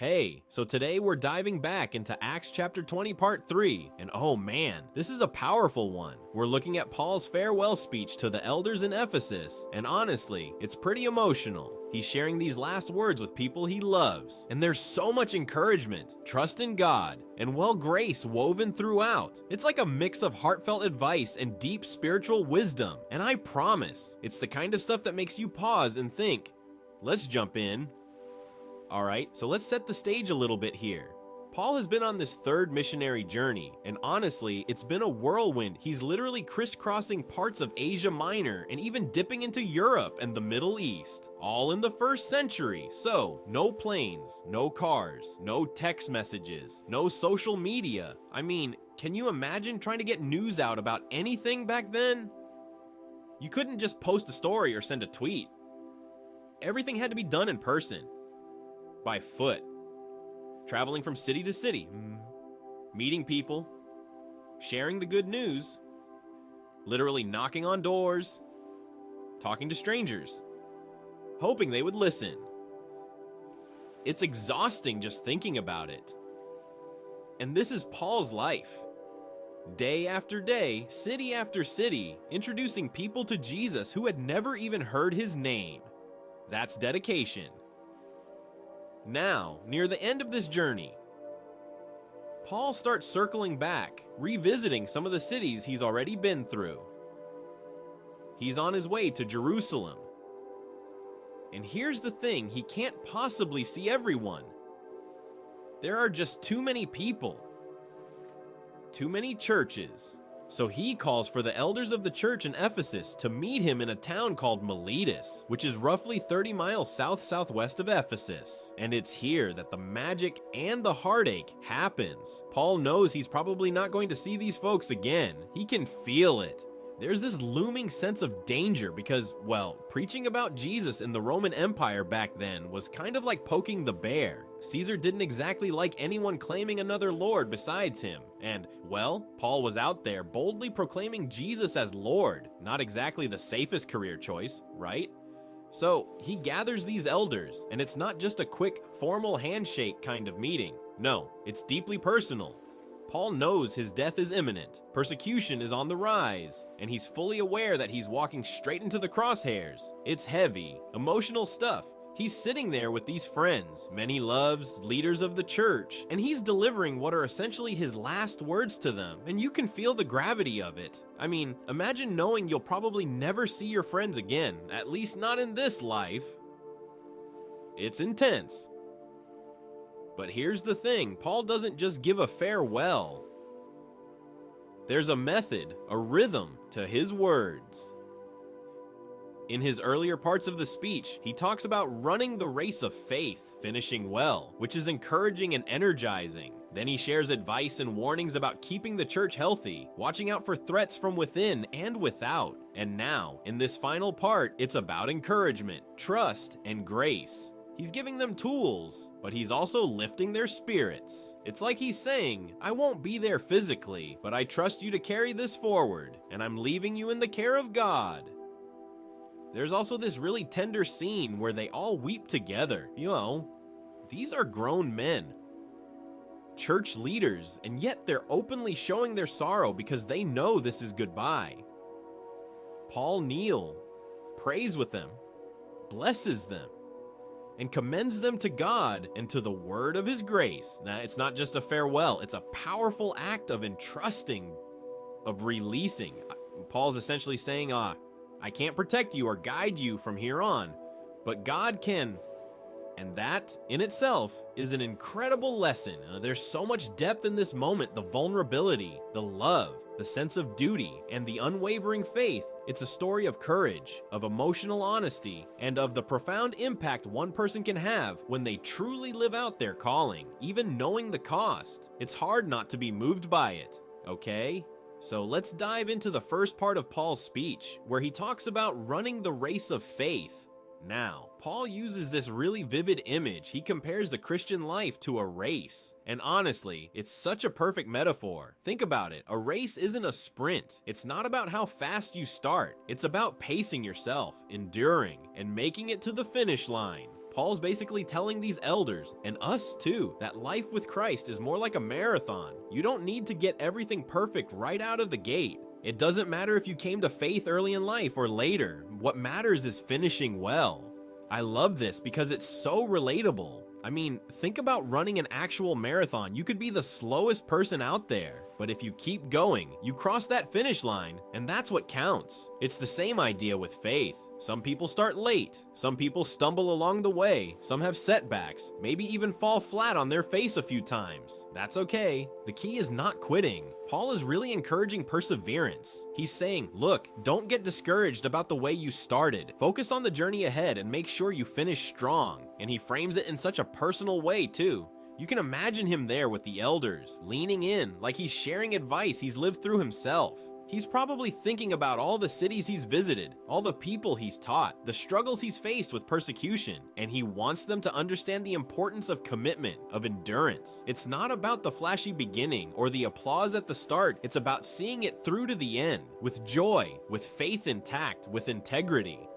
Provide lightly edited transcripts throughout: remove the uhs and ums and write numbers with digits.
Hey, so today we're diving back into Acts chapter 20 part 3, and oh man, this is a powerful one. We're looking at Paul's farewell speech to the elders in Ephesus, and honestly, it's pretty emotional. He's sharing these last words with people he loves, and there's so much encouragement, trust in God, and grace woven throughout. It's like a mix of heartfelt advice and deep spiritual wisdom, and I promise, it's the kind of stuff that makes you pause and think. Let's jump in. Alright, so let's set the stage a little bit here. Paul has been on this third missionary journey, and honestly, it's been a whirlwind. He's literally crisscrossing parts of Asia Minor and even dipping into Europe and the Middle East, all in the first century. So, no planes, no cars, no text messages, no social media. I mean, can you imagine trying to get news out about anything back then? You couldn't just post a story or send a tweet. Everything had to be done in person. By foot, traveling from city to city, meeting people, sharing the good news, literally knocking on doors, talking to strangers, hoping they would listen. It's exhausting just thinking about it. And this is Paul's life. Day after day, city after city, introducing people to Jesus who had never even heard his name. That's dedication. Now, near the end of this journey, Paul starts circling back, revisiting some of the cities he's already been through. He's on his way to Jerusalem. And here's the thing, he can't possibly see everyone. There are just too many people, too many churches. So he calls for the elders of the church in Ephesus to meet him in a town called Miletus, which is roughly 30 miles southwest of Ephesus. And it's here that the magic and the heartache happens. Paul knows he's probably not going to see these folks again. He can feel it. There's this looming sense of danger because, preaching about Jesus in the Roman Empire back then was kind of like poking the bear. Caesar didn't exactly like anyone claiming another lord besides him. And, Paul was out there boldly proclaiming Jesus as Lord. Not exactly the safest career choice, right? So, he gathers these elders, and it's not just a quick, formal handshake kind of meeting. No, it's deeply personal. Paul knows his death is imminent, persecution is on the rise, and he's fully aware that he's walking straight into the crosshairs. It's heavy, emotional stuff. He's sitting there with these friends, men he loves, leaders of the church, and he's delivering what are essentially his last words to them, and you can feel the gravity of it. I mean, imagine knowing you'll probably never see your friends again, at least not in this life. It's intense. But here's the thing, Paul doesn't just give a farewell. There's a method, a rhythm to his words. In his earlier parts of the speech, he talks about running the race of faith, finishing well, which is encouraging and energizing. Then he shares advice and warnings about keeping the church healthy, watching out for threats from within and without. And now, in this final part, it's about encouragement, trust, and grace. He's giving them tools, but he's also lifting their spirits. It's like he's saying, I won't be there physically, but I trust you to carry this forward, and I'm leaving you in the care of God. There's also this really tender scene where they all weep together. These are grown men, church leaders, and yet they're openly showing their sorrow because they know this is goodbye. Paul kneels, prays with them, blesses them, and commends them to God and to the word of his grace. Now, it's not just a farewell, it's a powerful act of entrusting, of releasing. Paul's essentially saying, I can't protect you or guide you from here on, but God can. And that, in itself, is an incredible lesson. There's so much depth in this moment, the vulnerability, the love, the sense of duty, and the unwavering faith. It's a story of courage, of emotional honesty, and of the profound impact one person can have when they truly live out their calling, even knowing the cost. It's hard not to be moved by it, okay? So let's dive into the first part of Paul's speech, where he talks about running the race of faith. Now, Paul uses this really vivid image. He compares the Christian life to a race. And honestly, it's such a perfect metaphor. Think about it. A race isn't a sprint. It's not about how fast you start. It's about pacing yourself, enduring, and making it to the finish line. Paul's basically telling these elders, and us too, that life with Christ is more like a marathon. You don't need to get everything perfect right out of the gate. It doesn't matter if you came to faith early in life or later. What matters is finishing well. I love this because it's so relatable. I mean, think about running an actual marathon. You could be the slowest person out there, but if you keep going, you cross that finish line, and that's what counts. It's the same idea with faith. Some people start late, some people stumble along the way, some have setbacks, maybe even fall flat on their face a few times. That's okay. The key is not quitting. Paul is really encouraging perseverance. He's saying, look, don't get discouraged about the way you started. Focus on the journey ahead and make sure you finish strong. And he frames it in such a personal way too. You can imagine him there with the elders, leaning in like he's sharing advice he's lived through himself. He's probably thinking about all the cities he's visited, all the people he's taught, the struggles he's faced with persecution, and he wants them to understand the importance of commitment, of endurance. It's not about the flashy beginning or the applause at the start. It's about seeing it through to the end, with joy, with faith intact, with integrity.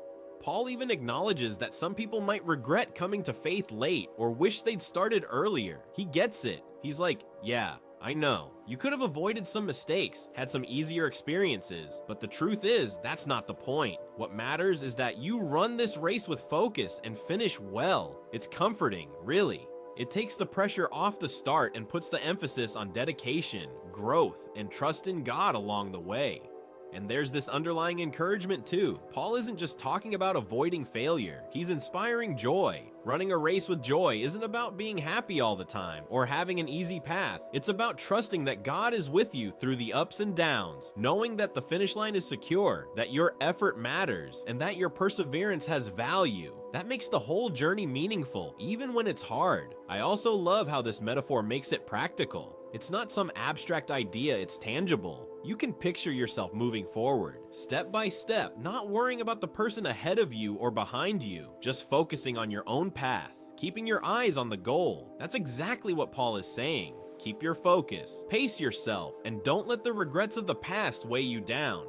Paul even acknowledges that some people might regret coming to faith late or wish they'd started earlier. He gets it. He's like, yeah, I know. You could have avoided some mistakes, had some easier experiences, but the truth is, that's not the point. What matters is that you run this race with focus and finish well. It's comforting, really. It takes the pressure off the start and puts the emphasis on dedication, growth, and trust in God along the way. And there's this underlying encouragement too. Paul isn't just talking about avoiding failure. He's inspiring joy. Running a race with joy isn't about being happy all the time or having an easy path. It's about trusting that God is with you through the ups and downs, knowing that the finish line is secure, that your effort matters, and that your perseverance has value. That makes the whole journey meaningful, even when it's hard. I also love how this metaphor makes it practical. It's not some abstract idea, it's tangible. You can picture yourself moving forward, step by step, not worrying about the person ahead of you or behind you, just focusing on your own path, keeping your eyes on the goal. That's exactly what Paul is saying. Keep your focus, pace yourself, and don't let the regrets of the past weigh you down.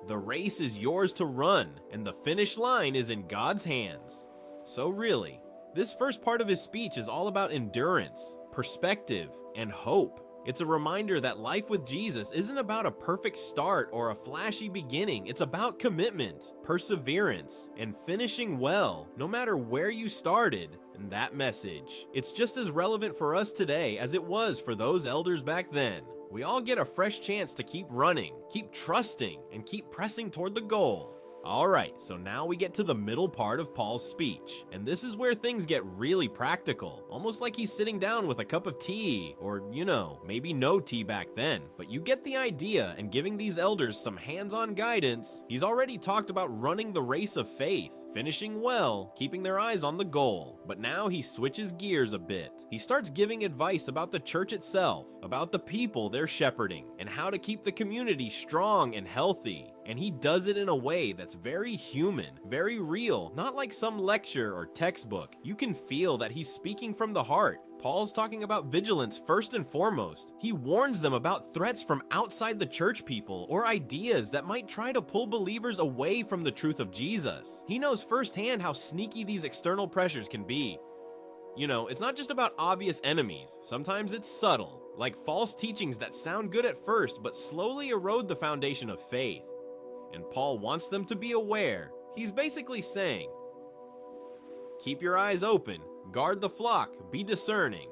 The race is yours to run, and the finish line is in God's hands. So really, this first part of his speech is all about endurance, perspective, and hope. It's a reminder that life with Jesus isn't about a perfect start or a flashy beginning. It's about commitment, perseverance, and finishing well, no matter where you started. And that message, it's just as relevant for us today as it was for those elders back then. We all get a fresh chance to keep running, keep trusting, and keep pressing toward the goal. Alright, so now we get to the middle part of Paul's speech, and this is where things get really practical, almost like he's sitting down with a cup of tea, or maybe no tea back then, but you get the idea, and giving these elders some hands-on guidance. He's already talked about running the race of faith, finishing well, keeping their eyes on the goal, but now he switches gears a bit. He starts giving advice about the church itself, about the people they're shepherding, and how to keep the community strong and healthy. And he does it in a way that's very human, very real, not like some lecture or textbook. You can feel that he's speaking from the heart. Paul's talking about vigilance first and foremost. He warns them about threats from outside the church people or ideas that might try to pull believers away from the truth of Jesus. He knows firsthand how sneaky these external pressures can be. It's not just about obvious enemies. Sometimes it's subtle, like false teachings that sound good at first but slowly erode the foundation of faith. And Paul wants them to be aware. He's basically saying, keep your eyes open, guard the flock, be discerning.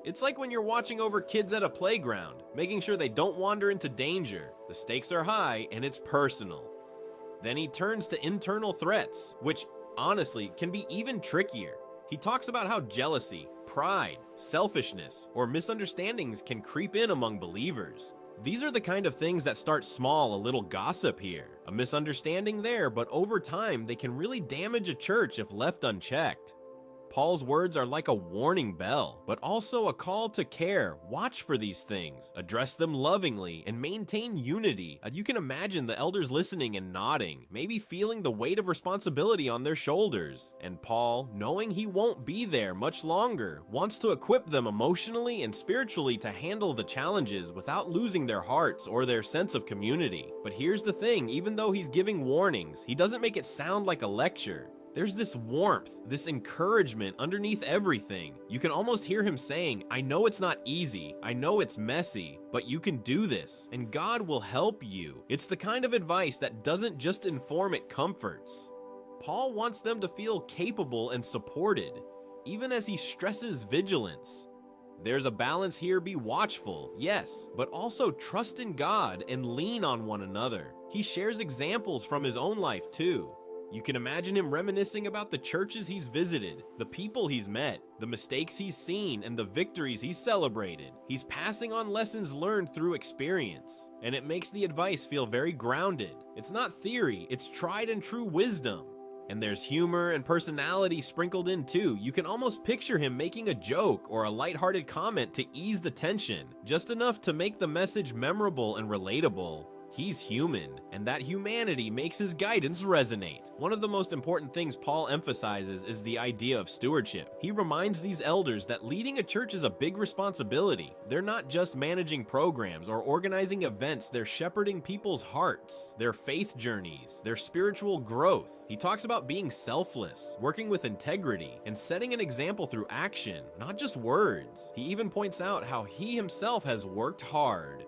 It's like when you're watching over kids at a playground, making sure they don't wander into danger. The stakes are high and it's personal. Then he turns to internal threats, which honestly can be even trickier. He talks about how jealousy, pride, selfishness, or misunderstandings can creep in among believers. These are the kind of things that start small, a little gossip here, a misunderstanding there, but over time they can really damage a church if left unchecked. Paul's words are like a warning bell, but also a call to care. Watch for these things, address them lovingly, and maintain unity. You can imagine the elders listening and nodding, maybe feeling the weight of responsibility on their shoulders. And Paul, knowing he won't be there much longer, wants to equip them emotionally and spiritually to handle the challenges without losing their hearts or their sense of community. But here's the thing, even though he's giving warnings, he doesn't make it sound like a lecture. There's this warmth, this encouragement underneath everything. You can almost hear him saying, I know it's not easy, I know it's messy, but you can do this, and God will help you. It's the kind of advice that doesn't just inform, it comforts. Paul wants them to feel capable and supported, even as he stresses vigilance. There's a balance here. Be watchful, yes, but also trust in God and lean on one another. He shares examples from his own life too. You can imagine him reminiscing about the churches he's visited, the people he's met, the mistakes he's seen, and the victories he's celebrated. He's passing on lessons learned through experience, and it makes the advice feel very grounded. It's not theory, it's tried and true wisdom. And there's humor and personality sprinkled in too. You can almost picture him making a joke or a lighthearted comment to ease the tension, just enough to make the message memorable and relatable. He's human, and that humanity makes his guidance resonate. One of the most important things Paul emphasizes is the idea of stewardship. He reminds these elders that leading a church is a big responsibility. They're not just managing programs or organizing events, they're shepherding people's hearts, their faith journeys, their spiritual growth. He talks about being selfless, working with integrity, and setting an example through action, not just words. He even points out how he himself has worked hard,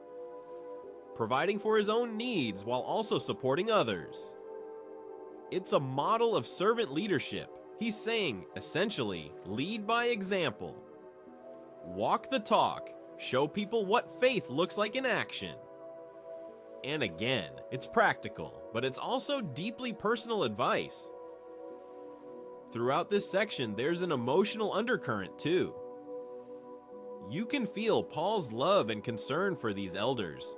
providing for his own needs while also supporting others. It's a model of servant leadership. He's saying, essentially, lead by example. Walk the talk. Show people what faith looks like in action. And again, it's practical, but it's also deeply personal advice. Throughout this section, there's an emotional undercurrent too. You can feel Paul's love and concern for these elders.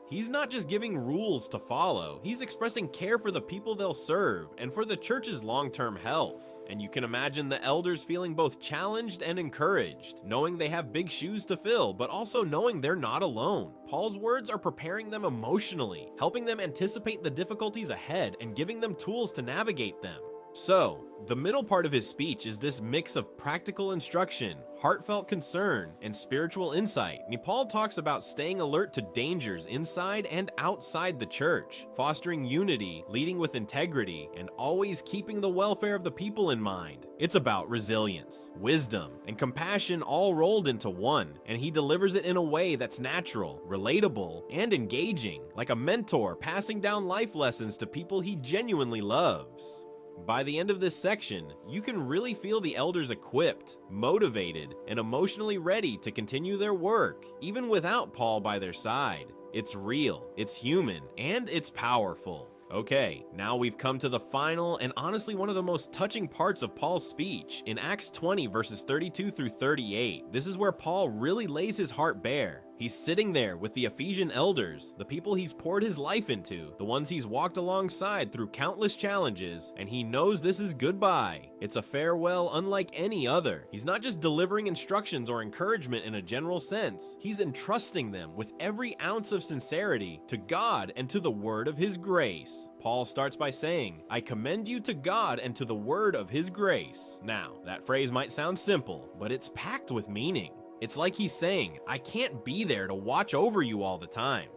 He's not just giving rules to follow, he's expressing care for the people they'll serve and for the church's long-term health. And you can imagine the elders feeling both challenged and encouraged, knowing they have big shoes to fill, but also knowing they're not alone. Paul's words are preparing them emotionally, helping them anticipate the difficulties ahead and giving them tools to navigate them. So, the middle part of his speech is this mix of practical instruction, heartfelt concern, and spiritual insight. And Paul talks about staying alert to dangers inside and outside the church, fostering unity, leading with integrity, and always keeping the welfare of the people in mind. It's about resilience, wisdom, and compassion all rolled into one, and he delivers it in a way that's natural, relatable, and engaging, like a mentor passing down life lessons to people he genuinely loves. By the end of this section, you can really feel the elders equipped, motivated, and emotionally ready to continue their work, even without Paul by their side. It's real, it's human, and it's powerful. Okay, now we've come to the final and honestly one of the most touching parts of Paul's speech in Acts 20 verses 32 through 38. This is where Paul really lays his heart bare. He's sitting there with the Ephesian elders, the people he's poured his life into, the ones he's walked alongside through countless challenges, and he knows this is goodbye. It's a farewell unlike any other. He's not just delivering instructions or encouragement in a general sense. He's entrusting them with every ounce of sincerity to God and to the word of his grace. Paul starts by saying, I commend you to God and to the word of his grace. Now, that phrase might sound simple, but it's packed with meaning. It's like he's saying, I can't be there to watch over you all the time.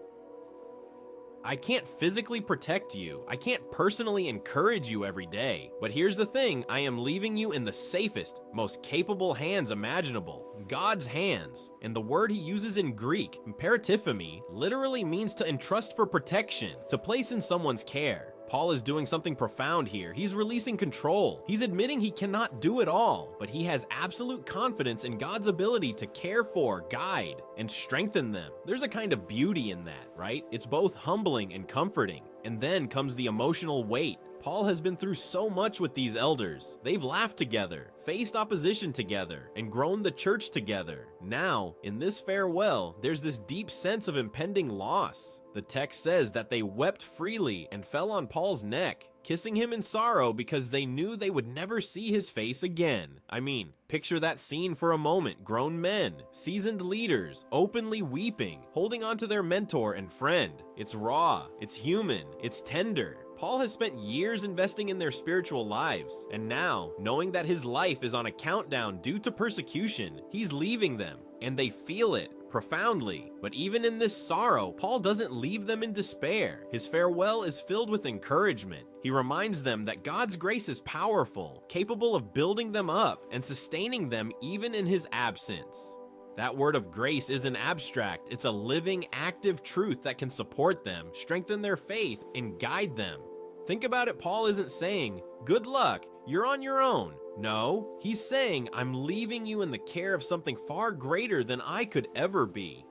I can't physically protect you. I can't personally encourage you every day. But here's the thing, I am leaving you in the safest, most capable hands imaginable, God's hands. And the word he uses in Greek, imperatifemi, literally means to entrust for protection, to place in someone's care. Paul is doing something profound here. He's releasing control. He's admitting he cannot do it all, but he has absolute confidence in God's ability to care for, guide, and strengthen them. There's a kind of beauty in that, right? It's both humbling and comforting. And then comes the emotional weight. Paul has been through so much with these elders. They've laughed together, faced opposition together, and grown the church together. Now, in this farewell, there's this deep sense of impending loss. The text says that they wept freely and fell on Paul's neck, kissing him in sorrow because they knew they would never see his face again. I mean, picture that scene for a moment. Grown men, seasoned leaders, openly weeping, holding on to their mentor and friend. It's raw, it's human, it's tender. Paul has spent years investing in their spiritual lives, and now, knowing that his life is on a countdown due to persecution, he's leaving them, and they feel it. profoundly. But even in this sorrow, Paul doesn't leave them in despair. His farewell is filled with encouragement. He reminds them that God's grace is powerful, capable of building them up and sustaining them even in his absence. That word of grace isn't abstract, it's a living, active truth that can support them, strengthen their faith, and guide them. Think about it, Paul isn't saying, good luck, you're on your own. No, he's saying, I'm leaving you in the care of something far greater than I could ever be.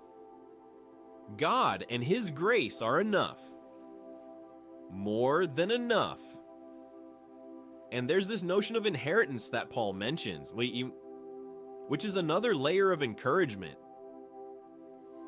God and his grace are enough. More than enough. And there's this notion of inheritance that Paul mentions, which is another layer of encouragement.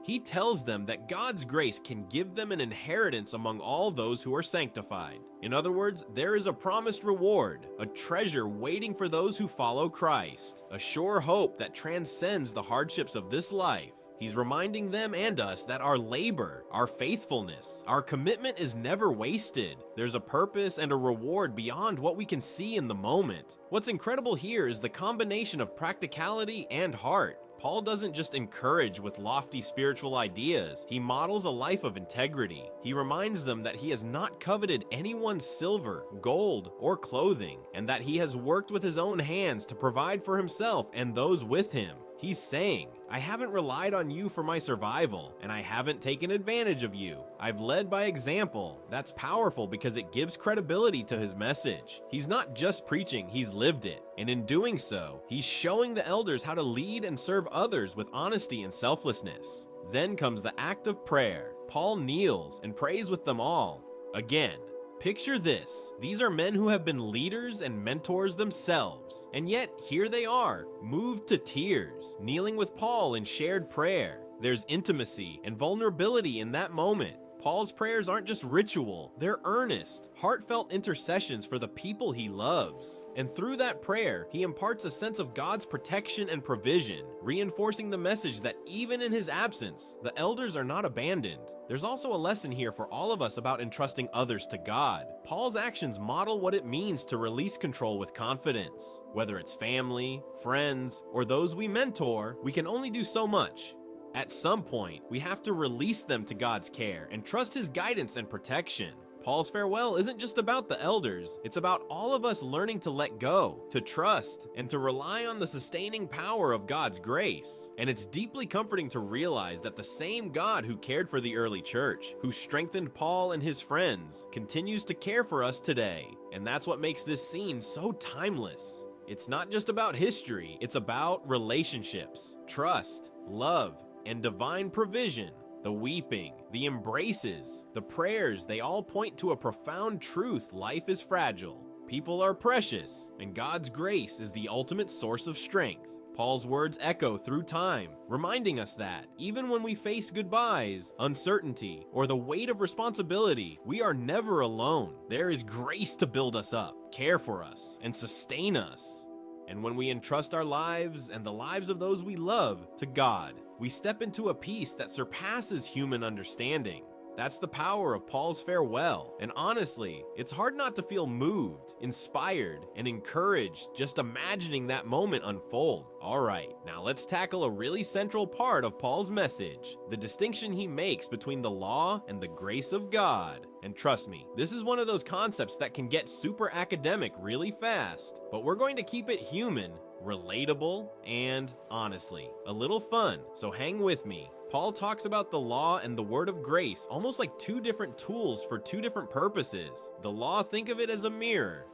He tells them that God's grace can give them an inheritance among all those who are sanctified. In other words, there is a promised reward, a treasure waiting for those who follow Christ, a sure hope that transcends the hardships of this life. He's reminding them and us that our labor, our faithfulness, our commitment is never wasted. There's a purpose and a reward beyond what we can see in the moment. What's incredible here is the combination of practicality and heart. Paul doesn't just encourage with lofty spiritual ideas, he models a life of integrity. He reminds them that he has not coveted anyone's silver, gold, or clothing, and that he has worked with his own hands to provide for himself and those with him. He's saying, I haven't relied on you for my survival, and I haven't taken advantage of you. I've led by example. That's powerful because it gives credibility to his message. He's not just preaching, he's lived it. And in doing so, he's showing the elders how to lead and serve others with honesty and selflessness. Then comes the act of prayer. Paul kneels and prays with them all. Again, picture this. These are men who have been leaders and mentors themselves, and yet here they are, moved to tears, kneeling with Paul in shared prayer. There's intimacy and vulnerability in that moment. Paul's prayers aren't just ritual, they're earnest, heartfelt intercessions for the people he loves. And through that prayer, he imparts a sense of God's protection and provision, reinforcing the message that even in his absence, the elders are not abandoned. There's also a lesson here for all of us about entrusting others to God. Paul's actions model what it means to release control with confidence. Whether it's family, friends, or those we mentor, we can only do so much. At some point, we have to release them to God's care and trust his guidance and protection. Paul's farewell isn't just about the elders, it's about all of us learning to let go, to trust, and to rely on the sustaining power of God's grace. And it's deeply comforting to realize that the same God who cared for the early church, who strengthened Paul and his friends, continues to care for us today. And that's what makes this scene so timeless. It's not just about history, it's about relationships, trust, love, and divine provision. The weeping, the embraces, the prayers, they all point to a profound truth: life is fragile, people are precious, and God's grace is the ultimate source of strength. Paul's words echo through time, reminding us that even when we face goodbyes, uncertainty, or the weight of responsibility, we are never alone. There is grace to build us up, care for us, and sustain us. And when we entrust our lives and the lives of those we love to God, we step into a peace that surpasses human understanding. That's the power of Paul's farewell. And honestly, it's hard not to feel moved, inspired, and encouraged just imagining that moment unfold. All right, now let's tackle a really central part of Paul's message, the distinction he makes between the law and the grace of God. And trust me, this is one of those concepts that can get super academic really fast, but we're going to keep it human, relatable, and honestly, a little fun, so hang with me. Paul talks about the law and the word of grace almost like two different tools for two different purposes. The law, think of it as a mirror.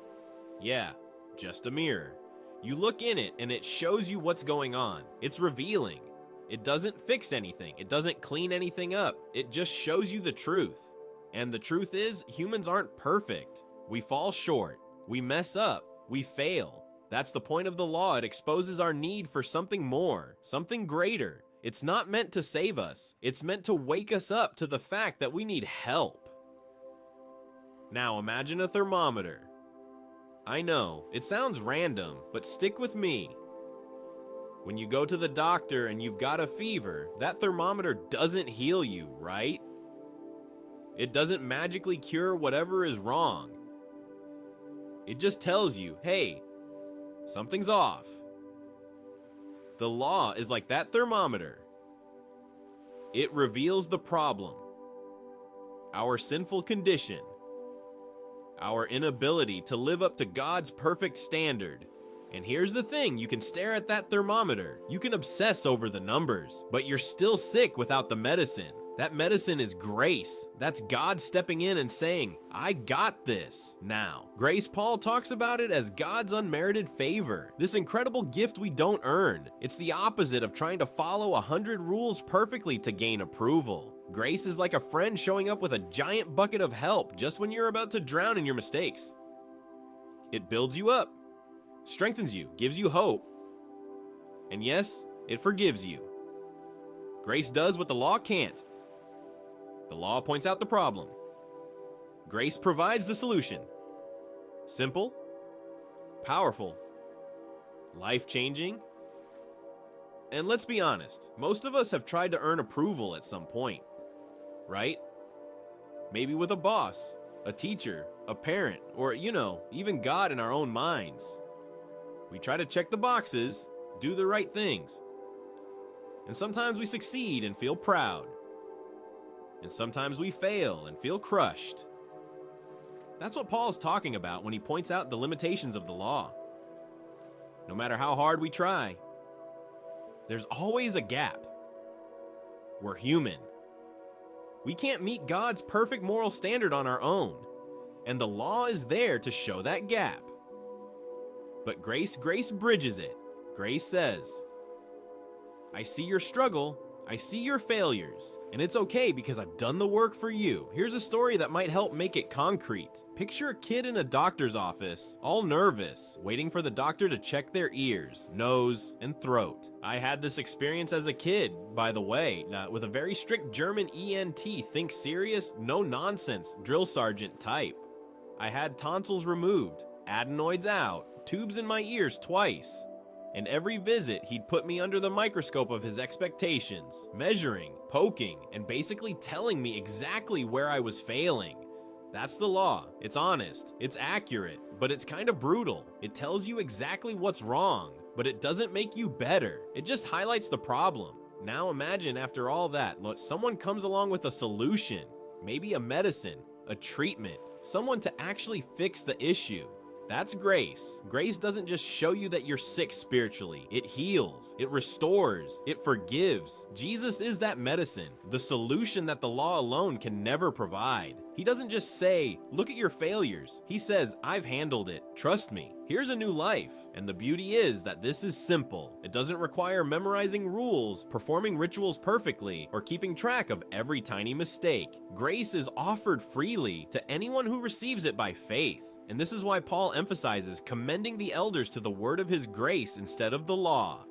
Yeah, just a mirror. You look in it and it shows you what's going on. It's revealing. It doesn't fix anything. It doesn't clean anything up. It just shows you the truth. And the truth is, humans aren't perfect. We fall short. We mess up. We fail. That's the point of the law. It exposes our need for something more, something greater. It's not meant to save us. It's meant to wake us up to the fact that we need help. Now imagine a thermometer. I know, it sounds random, but stick with me. When you go to the doctor and you've got a fever, that thermometer doesn't heal you, right? It doesn't magically cure whatever is wrong. It just tells you, hey, something's off. The law is like that thermometer. It reveals the problem, our sinful condition, our inability to live up to God's perfect standard. And here's the thing, you can stare at that thermometer, you can obsess over the numbers, but you're still sick without the medicine. That medicine is grace. That's God stepping in and saying, I got this now. Grace, Paul talks about it as God's unmerited favor, this incredible gift we don't earn. It's the opposite of trying to follow 100 rules perfectly to gain approval. Grace is like a friend showing up with a giant bucket of help just when you're about to drown in your mistakes. It builds you up, strengthens you, gives you hope, and yes, it forgives you. Grace does what the law can't. The law points out the problem. Grace provides the solution. Simple, powerful, life-changing, and let's be honest, most of us have tried to earn approval at some point, right? Maybe with a boss, a teacher, a parent, or, even God in our own minds. We try to check the boxes, do the right things. And sometimes we succeed and feel proud. And sometimes we fail and feel crushed. That's what Paul's talking about when he points out the limitations of the law. No matter how hard we try, there's always a gap. We're human. We can't meet God's perfect moral standard on our own, and the law is there to show that gap. But grace bridges it. Grace says, I see your struggle, I see your failures, and it's okay because I've done the work for you. Here's a story that might help make it concrete. Picture a kid in a doctor's office, all nervous, waiting for the doctor to check their ears, nose, and throat. I had this experience as a kid, by the way, with a very strict German ENT, think serious, no nonsense, drill sergeant type. I had tonsils removed, adenoids out, tubes in my ears twice. And every visit, he'd put me under the microscope of his expectations, measuring, poking, and basically telling me exactly where I was failing. That's the law. It's honest, it's accurate, but it's kind of brutal. It tells you exactly what's wrong, but it doesn't make you better. It just highlights the problem. Now imagine after all that, someone comes along with a solution, maybe a medicine, a treatment, someone to actually fix the issue. That's grace. Grace doesn't just show you that you're sick spiritually. It heals, it restores, it forgives. Jesus is that medicine, the solution that the law alone can never provide. He doesn't just say, look at your failures. He says, I've handled it. Trust me. Here's a new life. And the beauty is that this is simple. It doesn't require memorizing rules, performing rituals perfectly, or keeping track of every tiny mistake. Grace is offered freely to anyone who receives it by faith. And this is why Paul emphasizes commending the elders to the word of his grace instead of the law.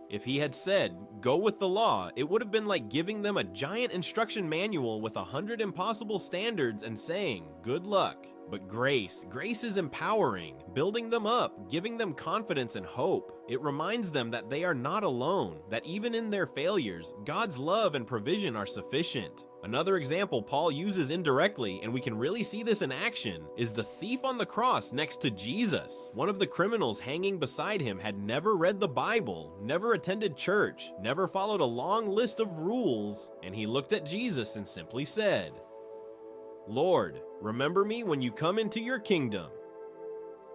If he had said, go with the law, it would have been like giving them a giant instruction manual with 100 impossible standards and saying, good luck. But grace is empowering, building them up, giving them confidence and hope. It reminds them that they are not alone, that even in their failures, God's love and provision are sufficient. Another example Paul uses indirectly, and we can really see this in action, is the thief on the cross next to Jesus. One of the criminals hanging beside him had never read the Bible, never attended church, never followed a long list of rules, and he looked at Jesus and simply said, Lord, remember me when you come into your kingdom.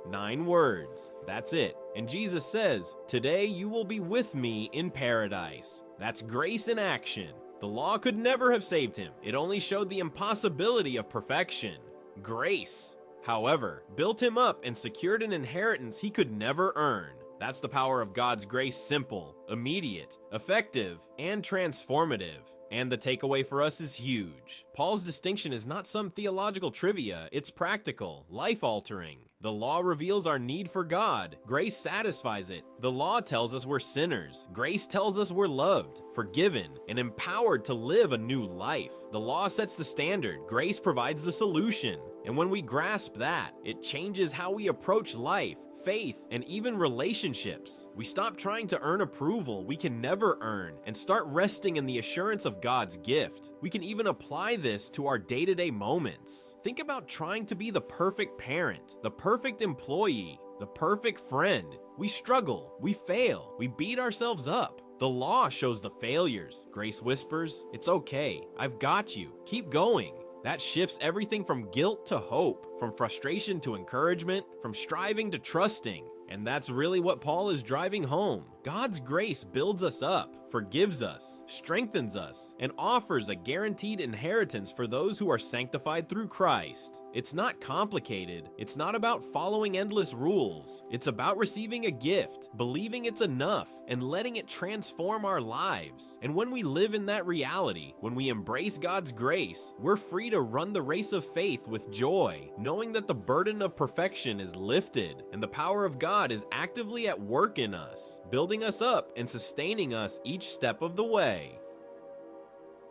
9 words, that's it. And Jesus says, today you will be with me in paradise. That's grace in action. The law could never have saved him. It only showed the impossibility of perfection. Grace, however, built him up and secured an inheritance he could never earn. That's the power of God's grace, simple, immediate, effective, and transformative. And the takeaway for us is huge. Paul's distinction is not some theological trivia, it's practical, life-altering. The law reveals our need for God. Grace satisfies it. The law tells us we're sinners. Grace tells us we're loved, forgiven, and empowered to live a new life. The law sets the standard. Grace provides the solution. And when we grasp that, it changes how we approach life, faith, and even relationships. We stop trying to earn approval we can never earn and start resting in the assurance of God's gift. We can even apply this to our day-to-day moments. Think about trying to be the perfect parent, the perfect employee, the perfect friend. We struggle, we fail, we beat ourselves up. The law shows the failures. Grace whispers, it's okay, I've got you, keep going. That shifts everything from guilt to hope, from frustration to encouragement, from striving to trusting. And that's really what Paul is driving home. God's grace builds us up, forgives us, strengthens us, and offers a guaranteed inheritance for those who are sanctified through Christ. It's not complicated. It's not about following endless rules. It's about receiving a gift, believing it's enough, and letting it transform our lives. And when we live in that reality, when we embrace God's grace, we're free to run the race of faith with joy, knowing that the burden of perfection is lifted, and the power of God is actively at work in us, building us up and sustaining us each step of the way.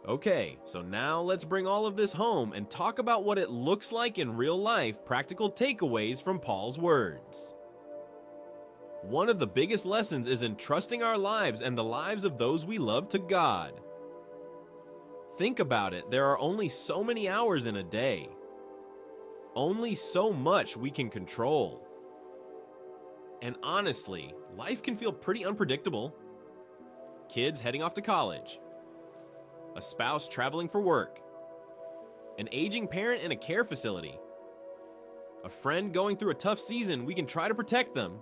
Okay, so now let's bring all of this home and talk about what it looks like in real life, practical takeaways from Paul's words. One of the biggest lessons is entrusting our lives and the lives of those we love to God. Think about it, there are only so many hours in a day. Only so much we can control. And honestly, life can feel pretty unpredictable. Kids heading off to college, a spouse traveling for work, an aging parent in a care facility, a friend going through a tough season. We can try to protect them,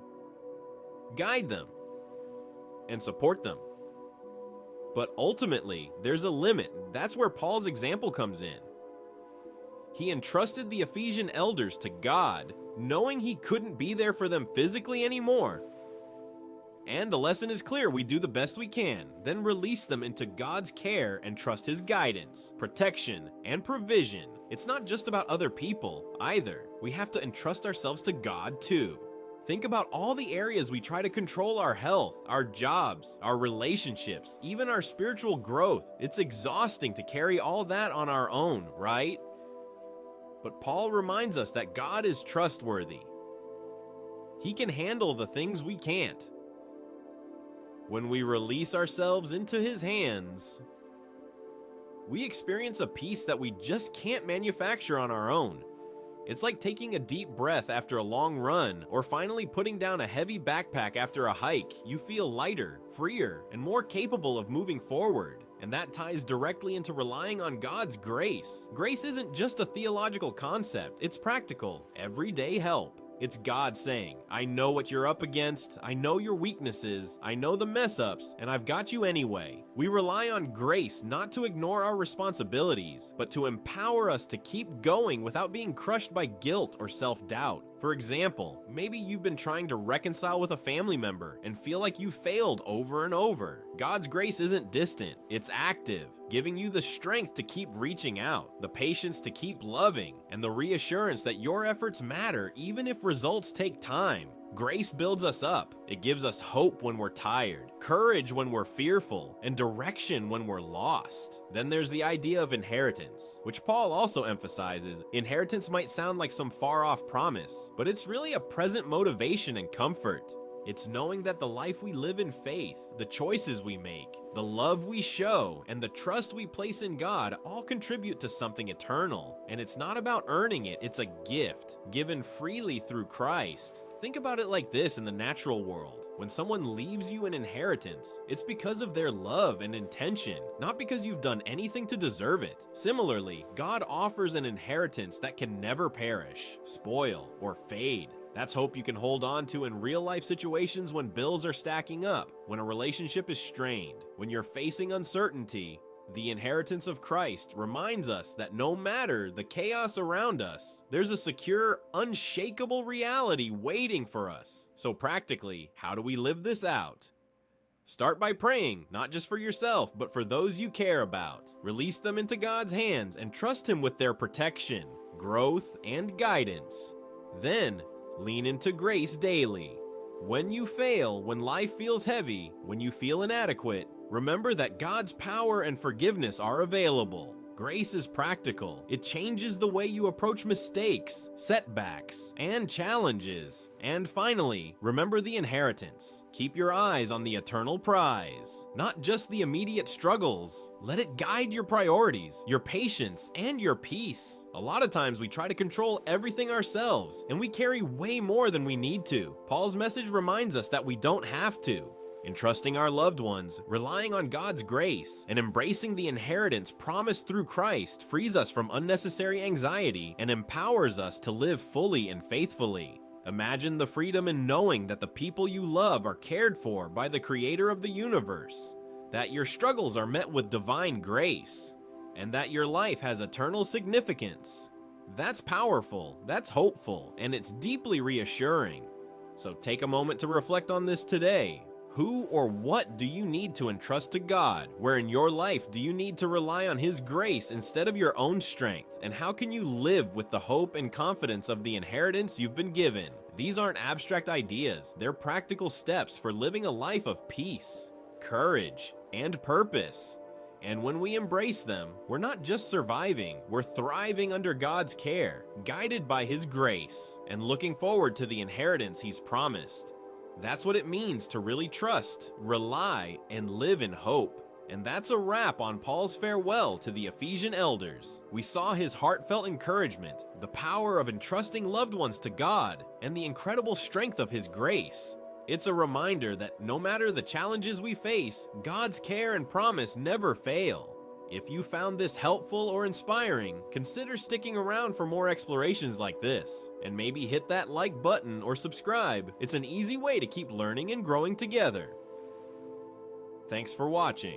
guide them, and support them. But ultimately, there's a limit. That's where Paul's example comes in. He entrusted the Ephesian elders to God, knowing he couldn't be there for them physically anymore. And the lesson is clear, we do the best we can, then release them into God's care and trust his guidance, protection, and provision. It's not just about other people, either. We have to entrust ourselves to God too. Think about all the areas we try to control: our health, our jobs, our relationships, even our spiritual growth. It's exhausting to carry all that on our own, right? But Paul reminds us that God is trustworthy. He can handle the things we can't. When we release ourselves into his hands, we experience a peace that we just can't manufacture on our own. It's like taking a deep breath after a long run, or finally putting down a heavy backpack after a hike. You feel lighter, freer, and more capable of moving forward. And that ties directly into relying on God's grace. Grace isn't just a theological concept, it's practical, everyday help. It's God saying, I know what you're up against, I know your weaknesses, I know the mess ups, and I've got you anyway. We rely on grace not to ignore our responsibilities, but to empower us to keep going without being crushed by guilt or self-doubt. For example, maybe you've been trying to reconcile with a family member and feel like you failed over and over. God's grace isn't distant, it's active, giving you the strength to keep reaching out, the patience to keep loving, and the reassurance that your efforts matter even if results take time. Grace builds us up. It gives us hope when we're tired, courage when we're fearful, and direction when we're lost. Then there's the idea of inheritance, which Paul also emphasizes. Inheritance might sound like some far-off promise, but it's really a present motivation and comfort. It's knowing that the life we live in faith, the choices we make, the love we show, and the trust we place in God all contribute to something eternal. And it's not about earning it, it's a gift, given freely through Christ. Think about it like this in the natural world. When someone leaves you an inheritance, it's because of their love and intention, not because you've done anything to deserve it. Similarly, God offers an inheritance that can never perish, spoil, or fade. That's hope you can hold on to in real-life situations when bills are stacking up, when a relationship is strained, when you're facing uncertainty. The inheritance of Christ reminds us that no matter the chaos around us, there's a secure, unshakable reality waiting for us. So practically, how do we live this out? Start by praying, not just for yourself, but for those you care about. Release them into God's hands and trust Him with their protection, growth, and guidance. Then, lean into grace daily. When you fail, when life feels heavy, when you feel inadequate, remember that God's power and forgiveness are available. Grace is practical. It changes the way you approach mistakes, setbacks, and challenges. And finally, remember the inheritance. Keep your eyes on the eternal prize, not just the immediate struggles. Let it guide your priorities, your patience, and your peace. A lot of times we try to control everything ourselves, and we carry way more than we need to. Paul's message reminds us that we don't have to. Entrusting our loved ones, relying on God's grace, and embracing the inheritance promised through Christ frees us from unnecessary anxiety and empowers us to live fully and faithfully. Imagine the freedom in knowing that the people you love are cared for by the Creator of the universe, that your struggles are met with divine grace, and that your life has eternal significance. That's powerful, that's hopeful, and it's deeply reassuring. So take a moment to reflect on this today. Who or what do you need to entrust to God? Where in your life do you need to rely on His grace instead of your own strength? And how can you live with the hope and confidence of the inheritance you've been given? These aren't abstract ideas, they're practical steps for living a life of peace, courage, and purpose. And when we embrace them, we're not just surviving, we're thriving under God's care, guided by His grace, and looking forward to the inheritance He's promised. That's what it means to really trust, rely, and live in hope. And that's a wrap on Paul's farewell to the Ephesian elders. We saw his heartfelt encouragement, the power of entrusting loved ones to God, and the incredible strength of His grace. It's a reminder that no matter the challenges we face, God's care and promise never fail. If you found this helpful or inspiring, consider sticking around for more explorations like this, and maybe hit that like button or subscribe. It's an easy way to keep learning and growing together. Thanks for watching.